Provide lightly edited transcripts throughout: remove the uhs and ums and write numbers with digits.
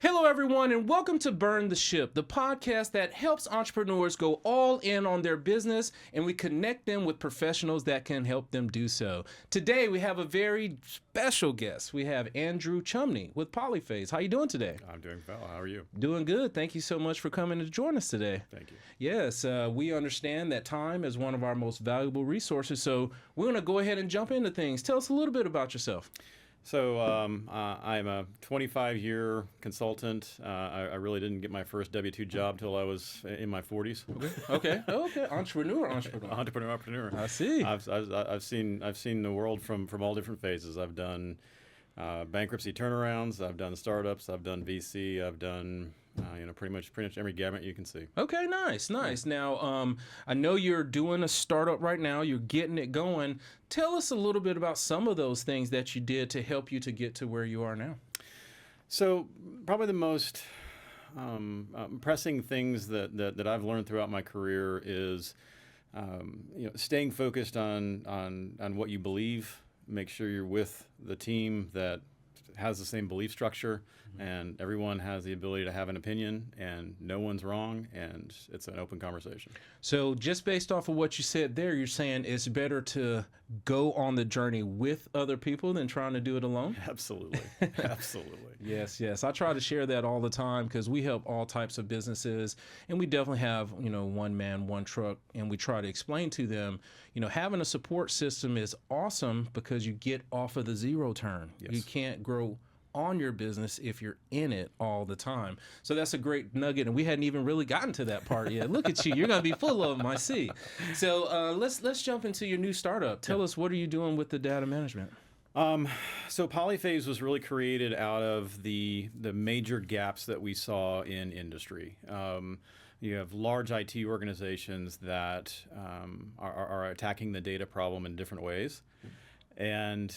Hello, everyone, and welcome to Burn the Ship, the podcast that helps entrepreneurs go all in on their business, and we connect them with professionals that can help them do so. Today, we have a very special guest. We have Andrew Chumney with PolyPhaze. How you doing today? I'm doing well. How are you? Doing good. Thank you so much for coming to join us today. Thank you. Yes, we understand that time is one of our most valuable resources, so we're going to go ahead and jump into things. Tell us a little bit about yourself. So I'm a 25-year consultant. I really didn't get my first W-2 job till I was in my 40s. Okay. Entrepreneur. Entrepreneur. I see. I've seen the world from all different phases. I've done bankruptcy turnarounds. I've done startups. I've done VC. I've done pretty much every gamut you can see. Okay, nice. Now, I know you're doing a startup right now. You're getting it going. Tell us a little bit about some of those things that you did to help you to get to where you are now. So probably the most pressing things that I've learned throughout my career is staying focused on what you believe. Make sure you're with the team that has the same belief structure, and everyone has the ability to have an opinion, and no one's wrong, and it's an open conversation. So just based off of what you said there, you're saying it's better to go on the journey with other people than trying to do it alone? Absolutely. Yes. I try to share that all the time because we help all types of businesses, and we definitely have, one man, one truck, and we try to explain to them, having a support system is awesome because you get off of the zero turn. Yes. You can't grow on your business if you're in it all the time. So that's a great nugget, and we hadn't even really gotten to that part yet. Look at you. You're going to be full of them, I see. So let's jump into your new startup. Tell us, what are you doing with the data management? So PolyPhaze was really created out of the major gaps that we saw in industry. You have large IT organizations that are attacking the data problem in different ways. And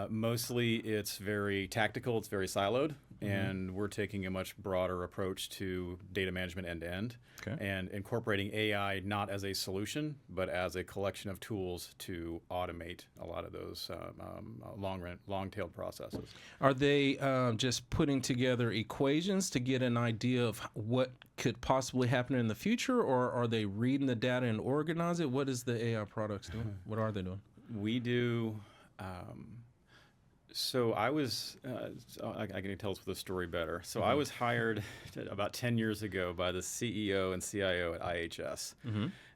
mostly it's very tactical, it's very siloed, and we're taking a much broader approach to data management end-to-end, and incorporating AI not as a solution, but as a collection of tools to automate a lot of those long-tailed processes. Are they just putting together equations to get an idea of what could possibly happen in the future, or are they reading the data and organize it? What is the AI products doing? What are they doing? We do... So I was, I can tell us the story better. So I was hired about 10 years ago by the CEO and CIO at IHS.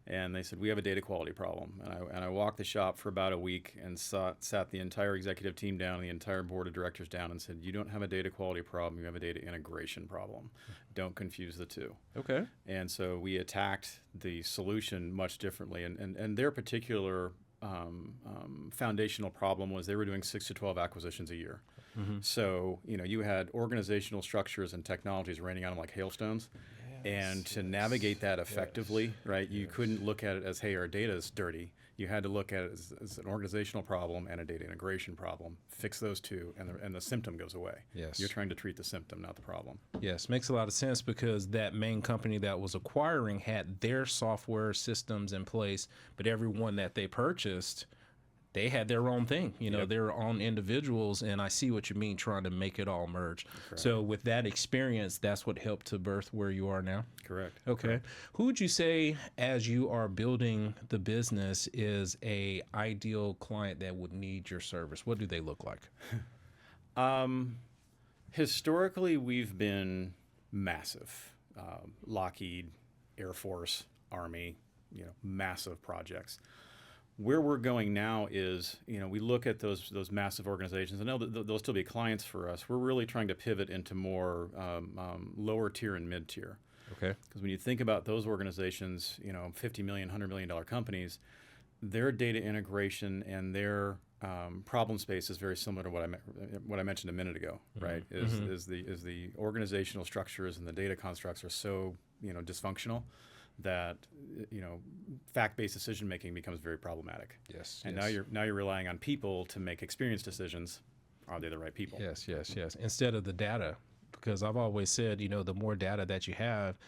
And they said, we have a data quality problem. And I walked the shop for about a week and sat the entire executive team down and the entire board of directors down and said, you don't have a data quality problem, you have a data integration problem. Don't confuse the two. Okay. And so we attacked the solution much differently. And their particular foundational problem was they were doing 6 to 12 acquisitions a year. So, you had organizational structures and technologies raining on them like hailstones. And to navigate that effectively, right, you couldn't look at it as, hey, our data is dirty. You had to look at it as an organizational problem and a data integration problem. Fix those two, and the symptom goes away. Yes. You're trying to treat the symptom, not the problem. Yes, makes a lot of sense because that main company that was acquiring had their software systems in place, but everyone that they purchased, they had their own thing, their own individuals, and I see what you mean, trying to make it all merge. Correct. So with that experience, that's what helped to birth where you are now? Correct. Okay. Correct. Who would you say, as you are building the business, is a ideal client that would need your service? What do they look like? Historically, we've been massive. Lockheed, Air Force, Army, massive projects. Where we're going now is, we look at those massive organizations. I know that they'll still be clients for us. We're really trying to pivot into more lower tier and mid tier. Okay. Because when you think about those organizations, $50 million, $100 million companies, their data integration and their problem space is very similar to what I mentioned a minute ago, right? Is the organizational structures and the data constructs are so dysfunctional that fact-based decision making becomes very problematic. Yes. And now you're relying on people to make experience decisions. Are they the right people? Yes. Instead of the data, because I've always said, the more data that you have,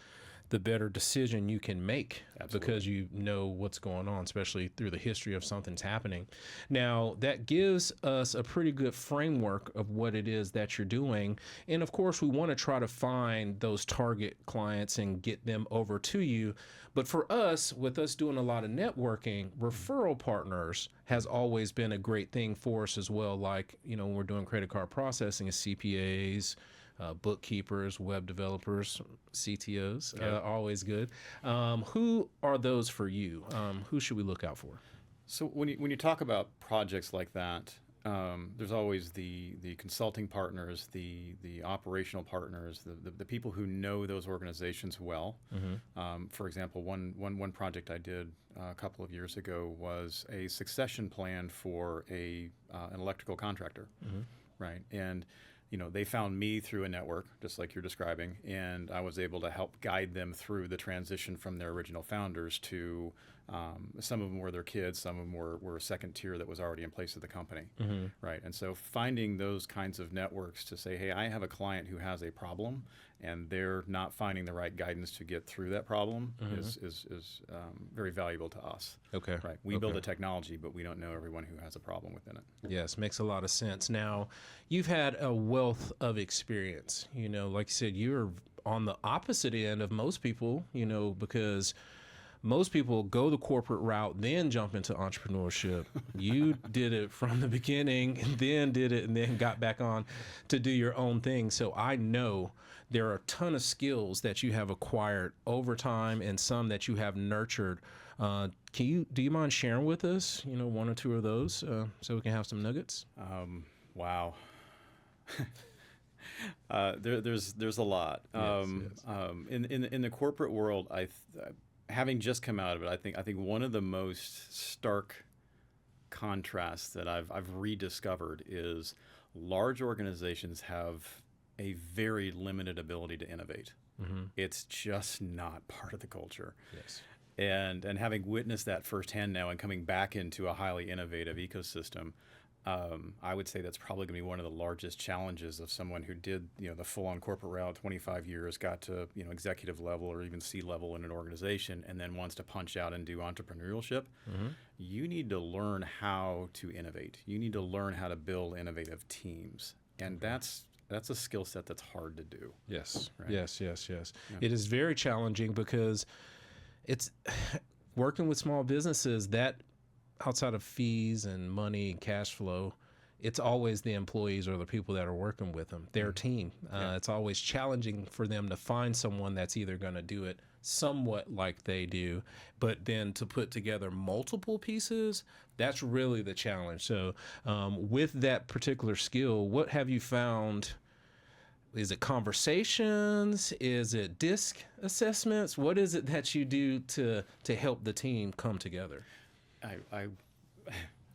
the better decision you can make. Absolutely. Because you know what's going on, especially through the history of something's happening. Now, that gives us a pretty good framework of what it is that you're doing. And of course, we want to try to find those target clients and get them over to you. But for us, with us doing a lot of networking, referral partners has always been a great thing for us as well. Like, when we're doing credit card processing, is CPAs, bookkeepers, web developers, CTOs, always good. Who are those for you? Who should we look out for? So when you talk about projects like that, there's always the consulting partners, the operational partners, the people who know those organizations well. For example, one project I did a couple of years ago was a succession plan for an electrical contractor, right? And they found me through a network, just like you're describing, and I was able to help guide them through the transition from their original founders to some of them were their kids, some of them were a second tier that was already in place of the company, right? And so finding those kinds of networks to say, hey, I have a client who has a problem, and they're not finding the right guidance to get through that problem is very valuable to us. Okay. Right. We build a technology, but we don't know everyone who has a problem within it. Yes, makes a lot of sense. Now, you've had a wealth of experience. Like you said, you're on the opposite end of most people, because most people go the corporate route, then jump into entrepreneurship. You did it from the beginning, and then did it, and then got back on to do your own thing. So I know there are a ton of skills that you have acquired over time, and some that you have nurtured. Do you mind sharing with us, one or two of those, so we can have some nuggets? Wow. There's a lot. Yes. In the corporate world, having just come out of it, I think one of the most stark contrasts that I've rediscovered is large organizations have a very limited ability to innovate. It's just not part of the culture. Yes. And having witnessed that firsthand now and coming back into a highly innovative ecosystem, I would say that's probably going to be one of the largest challenges of someone who did, the full-on corporate route, 25 years, got to, executive level or even C-level in an organization, and then wants to punch out and do entrepreneurship. You need to learn how to innovate. You need to learn how to build innovative teams, and that's a skill set that's hard to do. Yes. Right? Yes. Yeah. It is very challenging because it's working with small businesses that, outside of fees and money and cash flow, it's always the employees or the people that are working with them, their team. It's always challenging for them to find someone that's either going to do it somewhat like they do, but then to put together multiple pieces, that's really the challenge. So with that particular skill, what have you found? Is it conversations? Is it DISC assessments? What is it that you do to help the team come together? I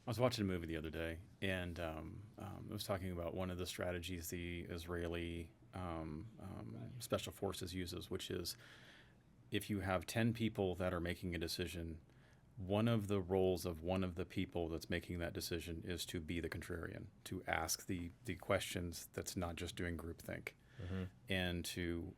was watching a movie the other day, and it was talking about one of the strategies the Israeli special forces uses, which is if you have 10 people that are making a decision, one of the roles of one of the people that's making that decision is to be the contrarian, to ask the questions that's not just doing groupthink, and to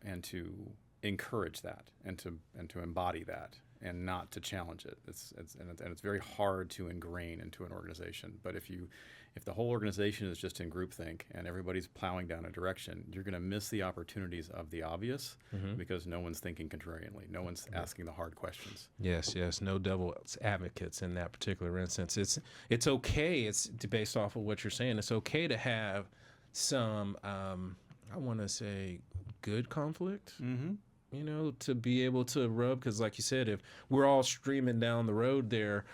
encourage that and to embody that and not to challenge it. It's very hard to ingrain into an organization. But if the whole organization is just in groupthink and everybody's plowing down a direction, you're going to miss the opportunities of the obvious because no one's thinking contrarianly. No one's asking the hard questions. Yes. No devil's advocates in that particular instance. It's okay. It's based off of what you're saying. It's okay to have some, I want to say, good conflict. To be able to rub, because like you said, if we're all streaming down the road there,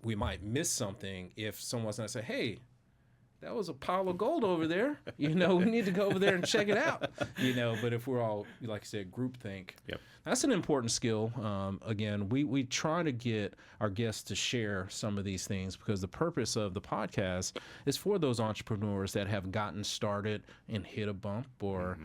we might miss something if someone's not say, hey, that was a pile of gold over there. We need to go over there and check it out. But if we're all, like I said, groupthink, that's an important skill. Again, we try to get our guests to share some of these things because the purpose of the podcast is for those entrepreneurs that have gotten started and hit a bump or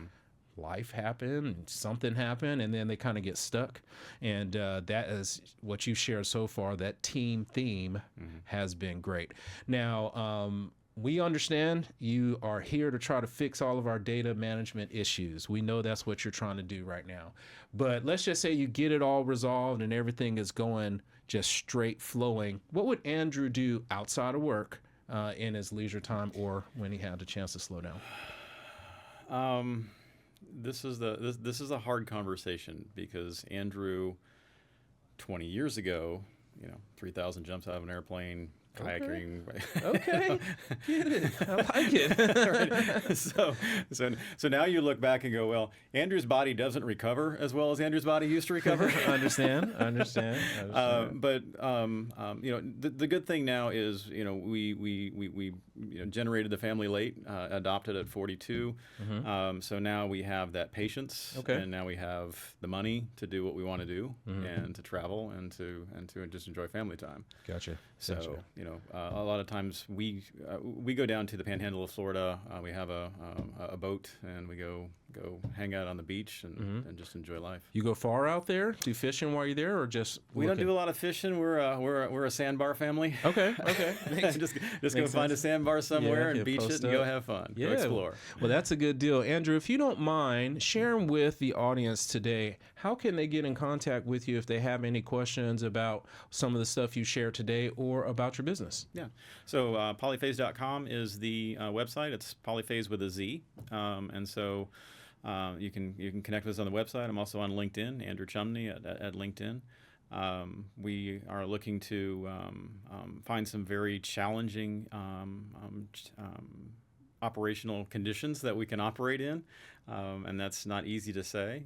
life happened, something happened, and then they kind of get stuck. And that is what you've shared so far. That team theme has been great. Now, we understand you are here to try to fix all of our data management issues. We know that's what you're trying to do right now. But let's just say you get it all resolved and everything is going just straight flowing. What would Andrew do outside of work in his leisure time or when he had a chance to slow down? This is a hard conversation because Andrew, 20 years ago, 3,000 jumps out of an airplane, kayaking. Okay, get it. I like it. Right. So now you look back and go, well, Andrew's body doesn't recover as well as Andrew's body used to recover. I understand. But the good thing now is we generated the family late, adopted at 42. So now we have that patience, and now we have the money to do what we want to do, and to travel and to just enjoy family time. Gotcha. So a lot of times we go down to the Panhandle of Florida. We have a boat, and we go hang out on the beach and just enjoy life. You go far out there? Do fishing while you're there, or just we don't do a lot of fishing. We're a sandbar family. Okay. just go find a sandbar somewhere and beach it and go have fun. Go explore. Well, that's a good deal, Andrew. If you don't mind sharing with the audience today, how can they get in contact with you if they have any questions about some of the stuff you shared today or about your business? Yeah. So PolyPhaze.com is the website. It's PolyPhaze with a Z, and so. You can connect with us on the website. I'm also on LinkedIn, Andrew Chumney at LinkedIn. We are looking to find some very challenging operational conditions that we can operate in, and that's not easy to say.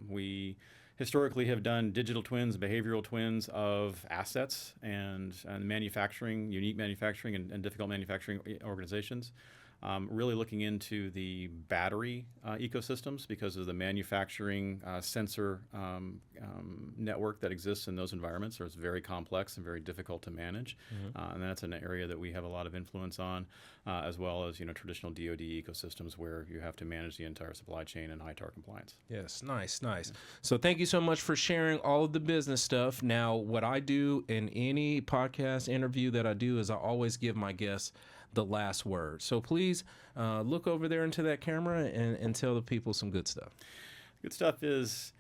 We historically have done digital twins, behavioral twins of assets and manufacturing, unique manufacturing and difficult manufacturing organizations. Really looking into the battery ecosystems because of the manufacturing sensor network that exists in those environments. So it's very complex and very difficult to manage, and that's an area that we have a lot of influence on, as well as traditional DoD ecosystems where you have to manage the entire supply chain and ITAR compliance. Yes, nice. So thank you so much for sharing all of the business stuff. Now, what I do in any podcast interview that I do is I always give my guests the last word. So please look over there into that camera and tell the people some good stuff. Good stuff is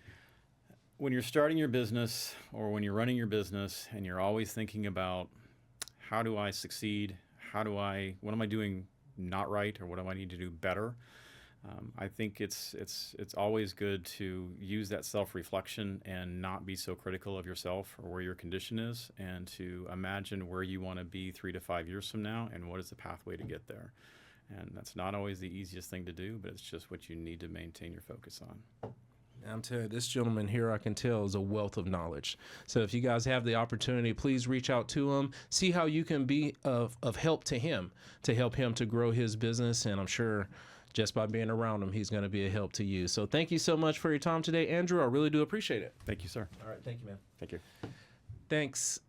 when you're starting your business or when you're running your business and you're always thinking about how do I succeed? What am I doing not right, or what do I need to do better? I think it's always good to use that self-reflection and not be so critical of yourself or where your condition is, and to imagine where you want to be 3 to 5 years from now and what is the pathway to get there. And that's not always the easiest thing to do, but it's just what you need to maintain your focus on. I'm telling you, this gentleman here, I can tell, is a wealth of knowledge. So if you guys have the opportunity, please reach out to him, see how you can be of help to him, to help him to grow his business. And I'm sure just by being around him, he's going to be a help to you. So thank you so much for your time today, Andrew. I really do appreciate it. Thank you, sir. All right. Thank you, man. Thank you. Thanks.